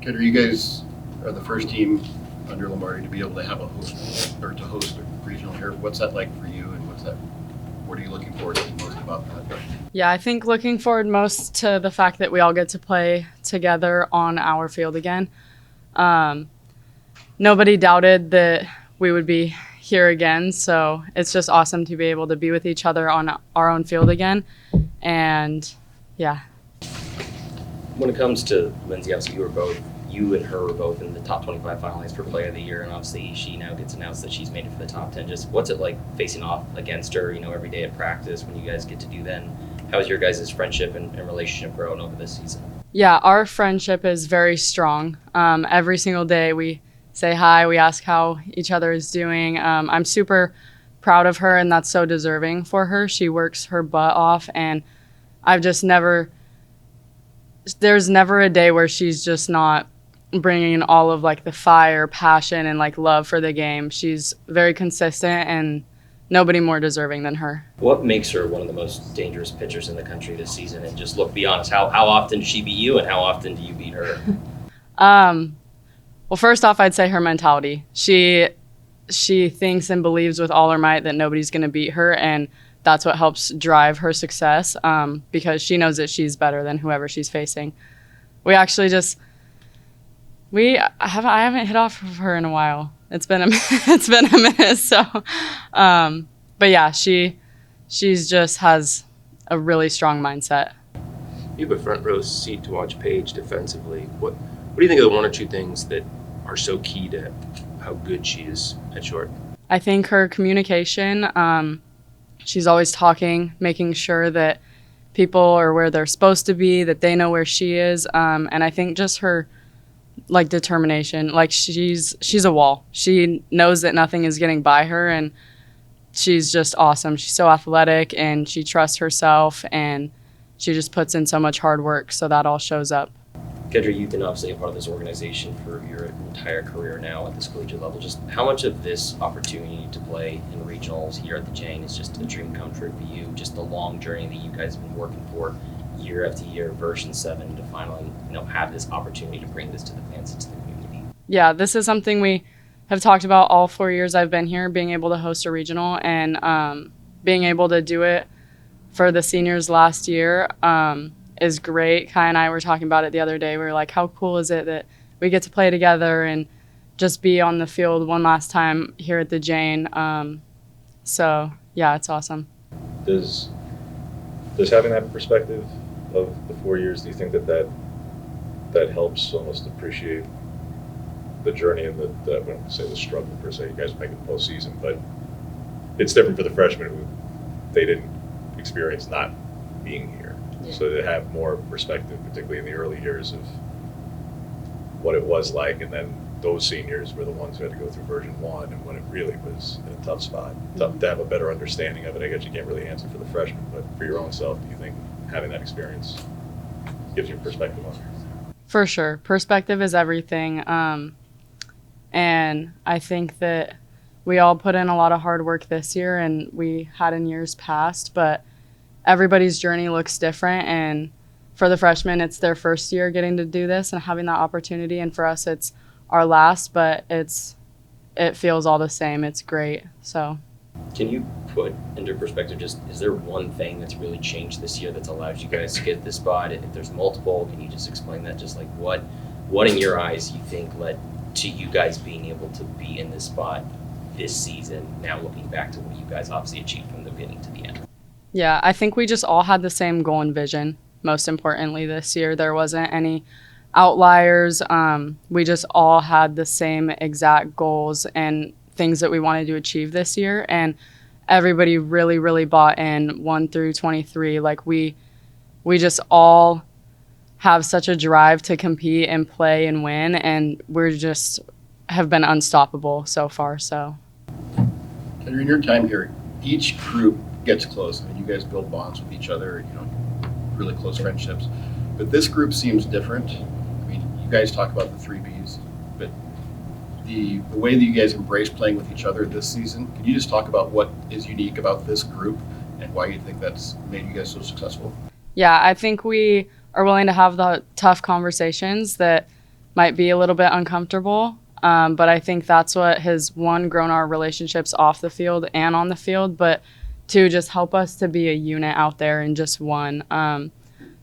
Kedre, you guys are the first team under Lombardi to be able to have a host or to host a regional here. What's that like for you, and what are you looking forward to most about that? Yeah, I think looking forward most to the fact that we all get to play together on our field again. Nobody doubted that we would be here again, so it's just awesome to be able to be with each other on our own field again. And yeah. When it comes to Lindsay, obviously you and her were both in the top 25 finalists for Player of the Year, and obviously she now gets announced that she's made it for the top 10. Just what's it like facing off against her, every day at practice when you guys get to do that? And how's your guys' friendship and relationship growing over this season? Yeah, our friendship is very strong. Every single day we say hi, we ask how each other is doing. I'm super proud of her, and that's so deserving for her. She works her butt off, and there's never a day where she's just not bringing all of the fire, passion, and love for the game. She's very consistent, and nobody more deserving than her. What makes her one of the most dangerous pitchers in the country this season? And just be honest, how often does she beat you, and how often do you beat her? Well, first off, I'd say her mentality. She thinks and believes with all her might that nobody's going to beat her, and that's what helps drive her success, because she knows that she's better than whoever she's facing. We actually I haven't hit off of her in a while. It's been a minute. So, but yeah, she's just has a really strong mindset. You have a front row seat to watch Paige defensively. What do you think of the one or two things that are so key to how good she is at short? I think her communication. She's always talking, making sure that people are where they're supposed to be, that they know where she is. And I think just her determination. She's a wall. She knows that nothing is getting by her, and she's just awesome. She's so athletic, and she trusts herself, and she just puts in so much hard work, so that all shows up. Kedre, you've been obviously a part of this organization for your entire career now at this collegiate level. Just how much of this opportunity to play in regionals here at the Jane is just a dream come true for you? Just the long journey that you guys have been working for year after year, version 7, to finally have this opportunity to bring this to the fans and to the community. Yeah, this is something we have talked about all 4 years I've been here, being able to host a regional, and being able to do it for the seniors last year is great. Kai and I were talking about it the other day. We were like, how cool is it that we get to play together and just be on the field one last time here at the Jane. So yeah, it's awesome. Does having that perspective of the 4 years, do you think that helps almost appreciate the journey and I wouldn't say the struggle per se? You guys make it postseason, but it's different for the freshmen who they didn't experience not being here. Yeah. So to have more perspective, particularly in the early years, of what it was like, and then those seniors were the ones who had to go through version 1 and when it really was in a tough spot. Tough to have a better understanding of it. I guess you can't really answer for the freshmen, but for your own self, do you think having that experience gives you perspective on it? For sure. Perspective is everything. And I think that we all put in a lot of hard work this year, and we had in years past, but everybody's journey looks different. And for the freshmen, it's their first year getting to do this and having that opportunity. And for us, it's our last, but it feels all the same. It's great. So can you put into perspective, just is there one thing that's really changed this year that's allowed you guys to get this spot? If there's multiple, can you just explain that? Just what in your eyes you think led to you guys being able to be in this spot this season, now looking back to what you guys obviously achieved from the beginning to the end? Yeah, I think we just all had the same goal and vision. Most importantly, this year there wasn't any outliers. We just all had the same exact goals and things that we wanted to achieve this year, and everybody really, really bought in 1 through 23. We just all have such a drive to compete and play and win, and we're just have been unstoppable so far. So, And in your time here, each group gets close. I mean, you guys build bonds with each other, really close friendships. But this group seems different. I mean, you guys talk about the 3Bs, but the way that you guys embrace playing with each other this season, can you just talk about what is unique about this group and why you think that's made you guys so successful? Yeah, I think we are willing to have the tough conversations that might be a little bit uncomfortable. But I think that's what has, one, grown our relationships off the field and on the field, but two, just help us to be a unit out there and just one.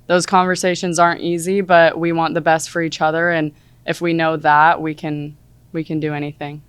Those conversations aren't easy, but we want the best for each other. And if we know that, we can do anything.